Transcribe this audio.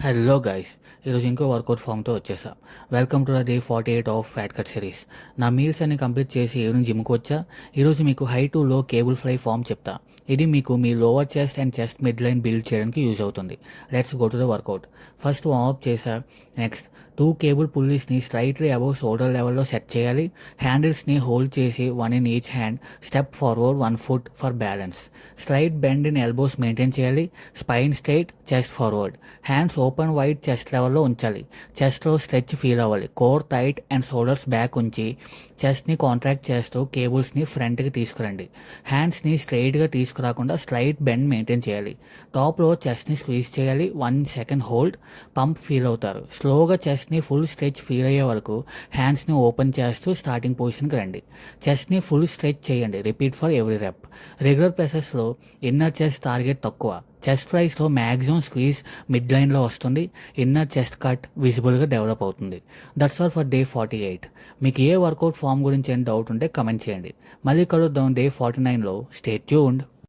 Hello guys, ఈరోజు ఇంకో workout ఫామ్తో వచ్చేసా. Welcome to the day 48 of fat cut series. నా మీల్స్ అన్ని కంప్లీట్ చేసి ఈవినింగ్ జిమ్కి వచ్చా. ఈరోజు మీకు high to low cable fly form చెప్తా. ఇది మీకు మీ lower chest and chest mid line build చేయడానికి యూజ్ అవుతుంది. Let's go to the workout. First warmup చేసా. నెక్స్ట్ 2 కేబుల్ పుల్లీస్ని స్ట్రైట్లీ అబౌవ్ షోల్డర్ లెవెల్లో సెట్ చేయాలి. హ్యాండిల్స్ని హోల్డ్ చేసి 1 in each hand. Step forward 1 foot for balance. Slight bend in elbows maintain చేయాలి. Spine straight, chest forward. Hands open wide chest లెవెల్లో ఉంచాలి. చెస్ట్లో స్ట్రెచ్ ఫీల్ అవ్వాలి. Core tight and shoulders back ఉంచి చెస్ట్ని కాంట్రాక్ట్ చేస్తూ కేబుల్స్ని ఫ్రంట్కి తీసుకురండి. హ్యాండ్స్ని స్ట్రైట్గా తీసుకురాకుండా స్లైట్ బెండ్ మెయింటైన్ చేయాలి. టాప్లో చెస్ట్ని స్క్వీజ్ చేయాలి. 1 second హోల్డ్. పంప్ ఫీల్ అవుతారు. స్లోగా చెస్ట్ని ఫుల్ స్ట్రెచ్ ఫీల్ అయ్యే వరకు హ్యాండ్స్ని ఓపెన్ చేస్తూ స్టార్టింగ్ పొజిషన్కి రండి. చెస్ట్ని ఫుల్ స్ట్రెచ్ చేయండి. Repeat for every rep. Regular ప్రెసెస్లో ఇన్నర్ చెస్ట్ టార్గెట్ తక్కువ. చెస్ట్ ఫ్రైస్లో మ్యాక్సిమం స్క్వీజ్ మిడ్ లైన్లో వస్తుంది. ఇన్నర్ చెస్ట్ కట్ విజిబుల్గా డెవలప్ అవుతుంది. That's all for day 48. మీకు ఏ వర్కౌట్ ఫామ్ గురించి ఏం డౌట్ ఉంటే కమెంట్ చేయండి. మళ్ళీ కలుద్దాం డే 49లో. Stay tuned.